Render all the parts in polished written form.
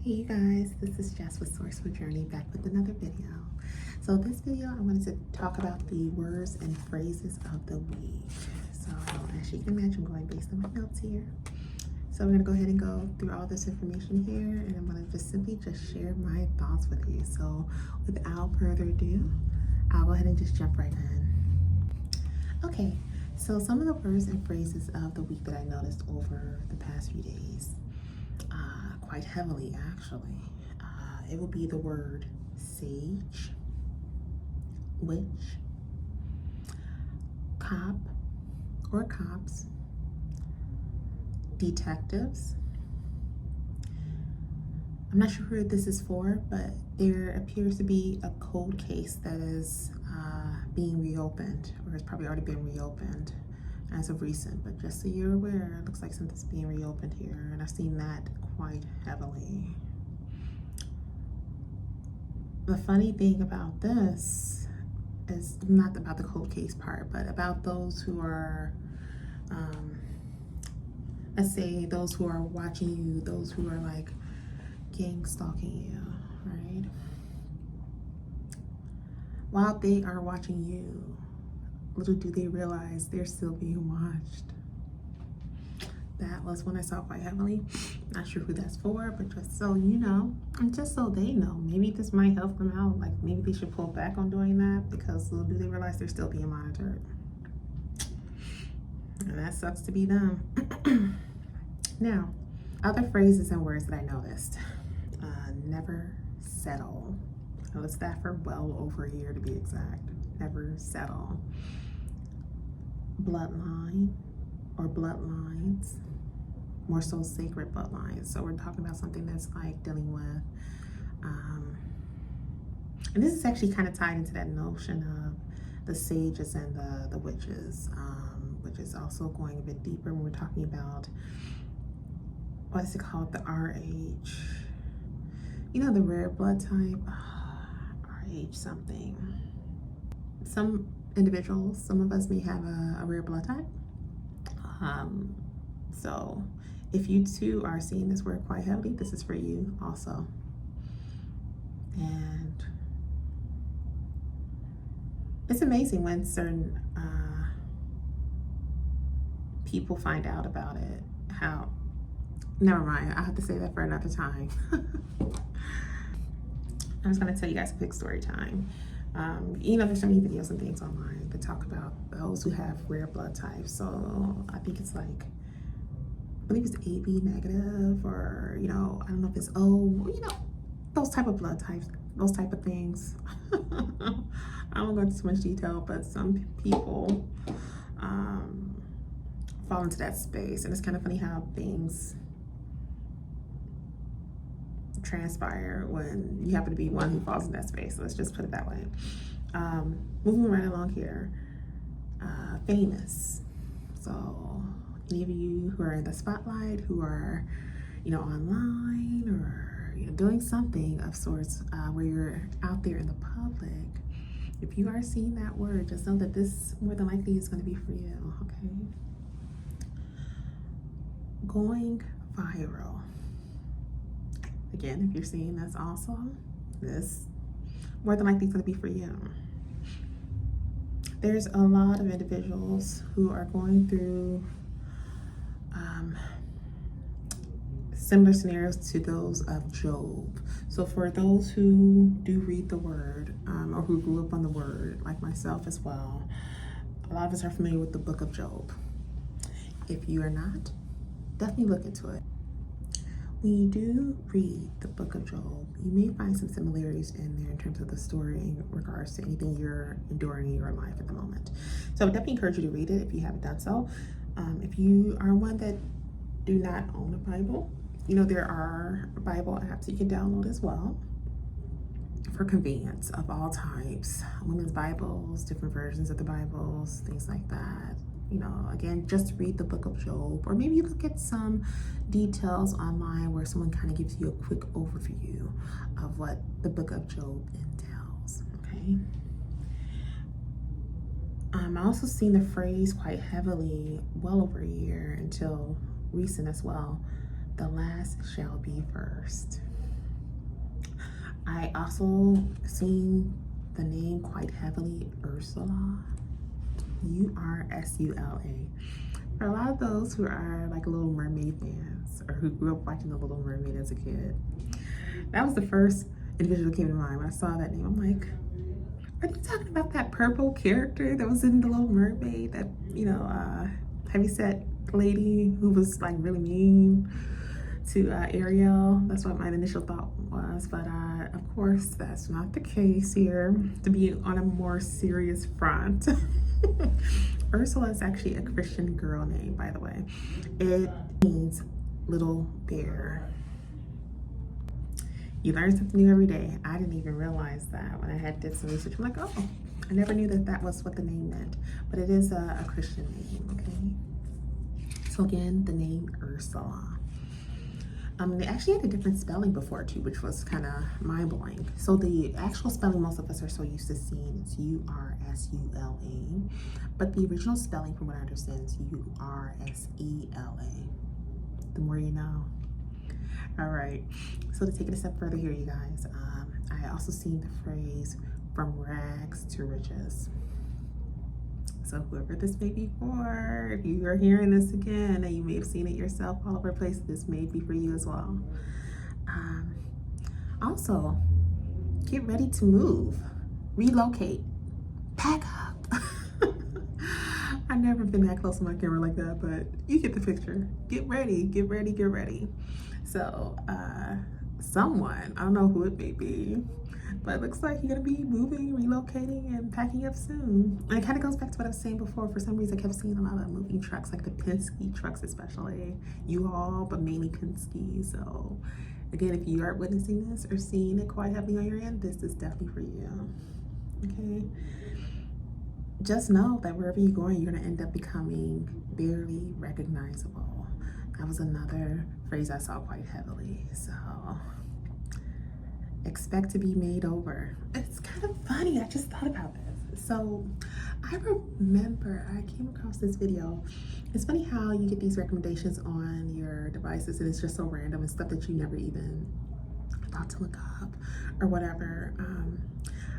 Hey you guys, this is Jess with Sourceful Journey back with another video. So this video I wanted to talk about the words and phrases of the week. So as you can imagine, I'm going based on my notes here. So we're gonna go ahead and go through all this information here, and I'm gonna just simply share my thoughts with you. So without further ado, I'll go ahead and just jump right in. Okay, so some of the words and phrases of the week that I noticed over the past few days, quite heavily actually. It will be the word sage, witch, cop or cops, detectives. I'm not sure who this is for, but there appears to be a cold case that is being reopened, or has probably already been reopened as of recent, but just so you're aware, it looks like something's being reopened here, and I've seen that quite heavily. The funny thing about this is not about the cold case part, but about those who are, let's say those who are watching you, those who are like gang stalking you, right? While they are watching you, little do they realize they're still being watched. That was one I saw quite heavily. Not sure who that's for, but just so you know, and just so they know, maybe this might help them out. Like maybe they should pull back on doing that, because little do they realize they're still being monitored. And that sucks to be them. Now, other phrases and words that I noticed. Never settle. I noticed that for well over a year to be exact. Never settle. Bloodline or bloodlines, more so sacred bloodlines. So we're talking about something that's like dealing with, and this is actually kind of tied into that notion of the sages and the witches, which is also going a bit deeper when we're talking about, what is it called, the RH. You know, the rare blood type, RH something. Some individuals, some of us may have a rare blood type. So if you too are seeing this word quite heavily, this is for you also. And it's amazing when certain people find out about it, how, never mind, I have to say that for another time. I'm just gonna tell you guys a quick story time. You know, there's so many videos and things online that talk about those who have rare blood types. So I think it's like, I believe it's AB negative, or, you know, I don't know if it's O, you know, those type of blood types, those type of things. I won't go into too much detail, but some people fall into that space. And it's kind of funny how things transpire when you happen to be one who falls in that space. Let's just put it that way. Moving right along here, famous. So any of you who are in the spotlight, who are, you know, online, or, you know, doing something of sorts, where you're out there in the public, if you are seeing that word, just know that this more than likely is going to be for you. Okay, going viral. Again, if you're seeing this also, this more than likely is going to be for you. There's a lot of individuals who are going through similar scenarios to those of Job. So for those who do read the word, or who grew up on the word, like myself as well, a lot of us are familiar with the book of Job. If you are not, definitely look into it. When you do read the book of Job, you may find some similarities in there in terms of the story in regards to anything you're enduring in your life at the moment. So I would definitely encourage you to read it if you haven't done so. If you are one that do not own a Bible, you know, there are Bible apps you can download as well for convenience of all types. Women's Bibles, different versions of the Bibles, things like that. You know, again, just read the book of Job, or maybe you look at some details online where someone kind of gives you a quick overview of what the book of Job entails, okay? I also seen the phrase quite heavily well over a year until recent as well. The last shall be first. I also seen the name quite heavily, Ursula. Ursula. For a lot of those who are like Little Mermaid fans or who grew up watching The Little Mermaid as a kid, that was the first individual that came to mind when I saw that name. I'm like, are they talking about that purple character that was in The Little Mermaid? That, you know, heavyset lady who was like really mean to Ariel. That's what my initial thought was, but of course that's not the case here. To be on a more serious front, Ursula is actually a Christian girl name, by the way. It means little bear. You learn something new every day. I didn't even realize that when I had did some research. I'm like, oh, I never knew that that was what the name meant, but it is a Christian name, okay? So again, the name Ursula. They actually had a different spelling before too, which was kind of mind-blowing. So the actual spelling most of us are so used to seeing is Ursula, but the original spelling from what I understand is Ursela. The more you know. All right, so to take it a step further here, you guys, I also seen the phrase from rags to riches. So whoever this may be for, if you are hearing this again and you may have seen it yourself all over the place, this may be for you as well. Also, get ready to move, relocate, pack up. I've never been that close to my camera like that, but you get the picture. Get ready, get ready, get ready. So someone, I don't know who it may be, but it looks like you're gonna be moving, relocating, and packing up soon. And it kind of goes back to what I was saying before. For some reason, I kept seeing a lot of moving trucks, like the Penske trucks especially, U-Haul, but mainly Penske. So again, if you are witnessing this or seeing it quite heavily on your end, this is definitely for you, okay? Just know that wherever you're going, you're gonna end up becoming barely recognizable. That was another phrase I saw quite heavily. So expect to be made over. It's kind of funny, I just thought about this. So I remember I came across this video. It's funny how you get these recommendations on your devices and it's just so random and stuff that you never even thought to look up or whatever.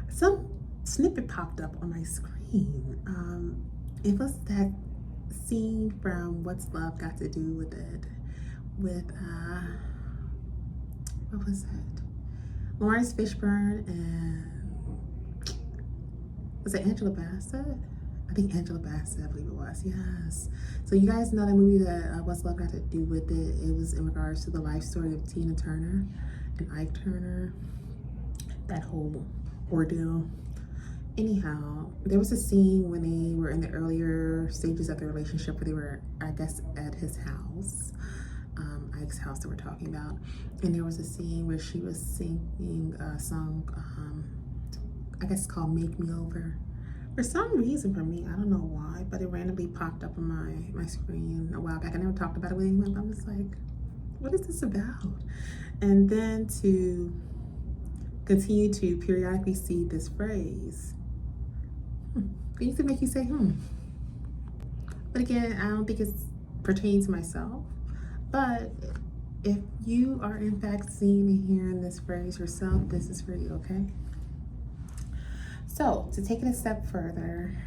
Some snippet popped up on my screen. It was that scene from What's Love Got to Do with It, with what was it? Lawrence Fishburne and was it Angela Bassett? I think Angela Bassett, I believe it was. Yes. So you guys know that movie that What's Love Got to Do with It. It was in regards to the life story of Tina Turner and Ike Turner. That whole ordeal. Anyhow, there was a scene when they were in the earlier stages of their relationship where they were, I guess, at his house, Ike's house that we're talking about. And there was a scene where she was singing a song, I guess called Make Me Over. For some reason for me, I don't know why, but it randomly popped up on my screen a while back. I never talked about it with anyone, but I'm just like, what is this about? And then to continue to periodically see this phrase, things that make you say, But again, I don't think it's pertaining to myself. But if you are in fact seeing and hearing this phrase yourself, this is for you, okay? So to take it a step further,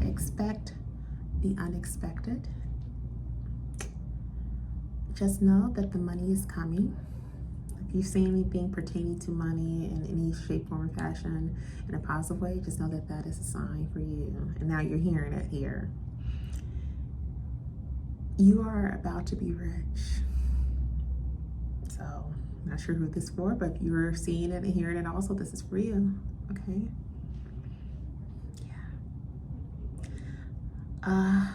expect the unexpected. Just know that the money is coming. If you see anything pertaining to money in any shape, form, or fashion in a positive way, just know that that is a sign for you. And now you're hearing it here. You are about to be rich. So, not sure who this is for, but if you're seeing it and hearing it also, this is for you, okay? Yeah.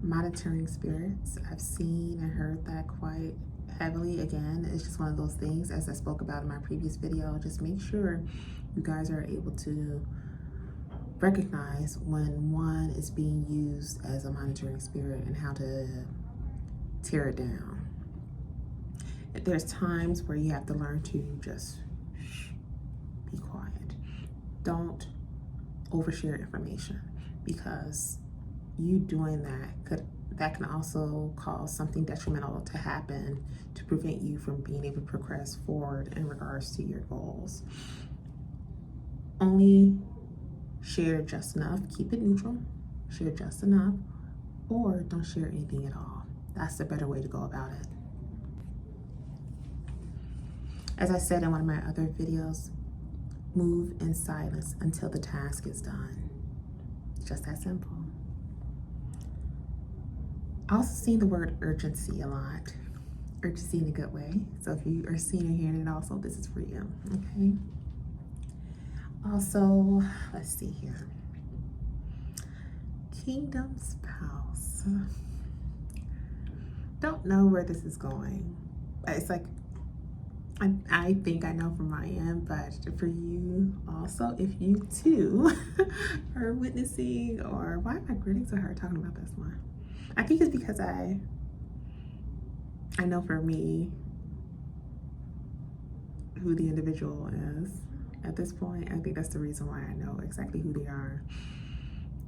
Monitoring spirits. I've seen and heard that quite heavily. Again, it's just one of those things, as I spoke about in my previous video. Just make sure you guys are able to recognize when one is being used as a monitoring spirit and how to tear it down. There's times where you have to learn to just be quiet. Don't overshare information, because you doing that could that can also cause something detrimental to happen to prevent you from being able to progress forward in regards to your goals. Only share just enough, keep it neutral, share just enough, or don't share anything at all. That's the better way to go about it. As I said in one of my other videos, move in silence until the task is done. It's just that simple. I also see the word urgency a lot. Urgency in a good way. So if you are seeing or hearing it also, this is for you, okay? Also, let's see here. Kingdom spouse. Don't know where this is going. It's like, I think I know from my end, but for you also, if you too are witnessing, or why am I grinning so hard talking about this one? I think it's because I know for me who the individual is at this point. I think that's the reason why I know exactly who they are.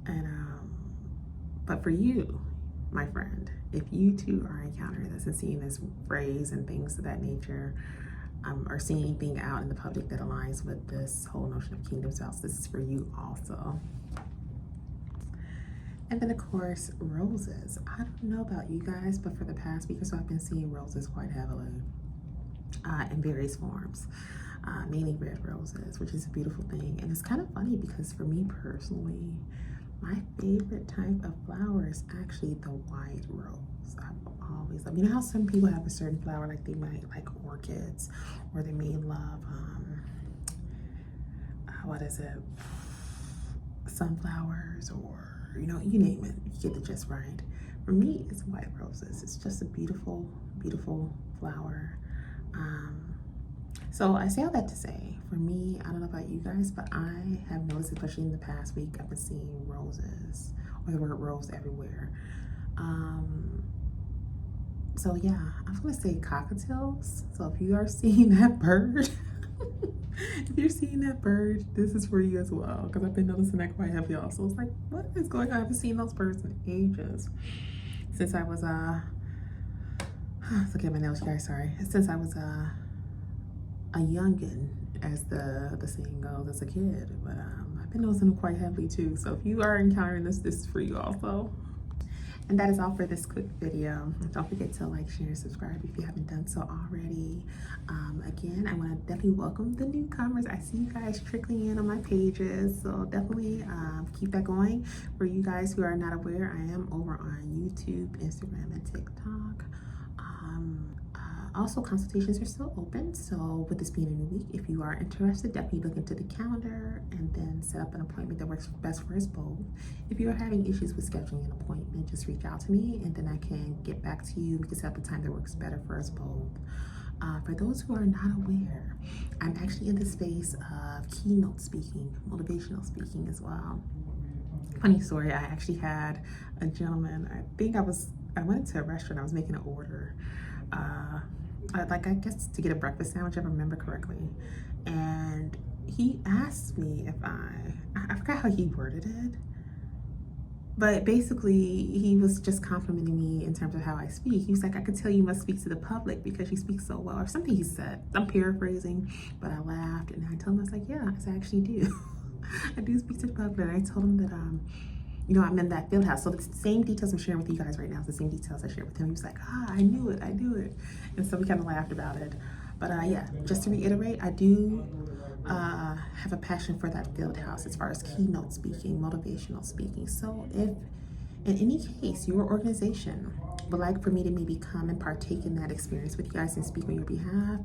And but for you, my friend, if you too are encountering this and seeing this phrase and things of that nature, or seeing anything out in the public that aligns with this whole notion of kingdom spouse, this is for you also. And then of course, roses. I don't know about you guys, but for the past week or so, I've been seeing roses quite heavily in various forms, mainly red roses, which is a beautiful thing. And it's kind of funny because for me personally, my favorite type of flower is actually the white rose. I've always loved, you know how some people have a certain flower, like they might like orchids, or they may love, what is it, sunflowers, or, you know, you name it, you get it just right. For me, it's white roses. It's just a beautiful, beautiful flower. So I say all that to say, for me, I don't know about you guys, but I have noticed, especially in the past week, I've been seeing roses, or the word rose everywhere. So yeah, I was gonna say cockatiels. So if you are seeing that bird, if you're seeing that bird, this is for you as well, because I've been noticing that quite heavily also. It's like, what is going on? I haven't seen those birds in ages. Since I was, look at my nails, you guys, sorry. Since I was, a youngin', as the saying goes, as a kid. But I've been noticing them quite heavily too. So if you are encountering this, this is for you also. And that is all for this quick video. Don't forget to like, share, and subscribe if you haven't done so already. Again, I want to definitely welcome the newcomers. I see you guys trickling in on my pages, so definitely keep that going. For you guys who are not aware, I am over on YouTube, Instagram, and TikTok. Also, consultations are still open, so with this being a new week, if you are interested, definitely look into the calendar and then set up an appointment that works best for us both. If you are having issues with scheduling an appointment, just reach out to me and then I can get back to you. We can set up a time that works better for us both. For those who are not aware, I'm actually in the space of keynote speaking, motivational speaking as well. Funny story, I actually had a gentleman, I went to a restaurant, I was making an order. I guess to get a breakfast sandwich, if I remember correctly. And he asked me if I forgot how he worded it, but basically he was just complimenting me in terms of how I speak. He was like, I could tell you must speak to the public because you speak so well, or something he said. I'm paraphrasing, but I laughed and I told him, I was like, yeah, I actually do. I do speak to the public. And I told him that, you know, I'm in that field house. So the same details I'm sharing with you guys right now is the same details I shared with him. He was like, I knew it. And so we kind of laughed about it. But yeah, just to reiterate, I do have a passion for that field house as far as keynote speaking, motivational speaking. So if in any case your organization would like for me to maybe come and partake in that experience with you guys and speak on your behalf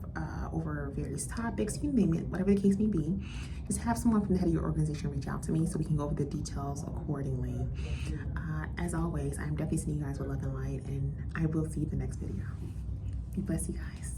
over various topics, you name it, whatever the case may be, just have someone from the head of your organization reach out to me so we can go over the details accordingly. As always, I'm definitely seeing you guys with love and light, and I will see you in the next video. Be blessed, you guys.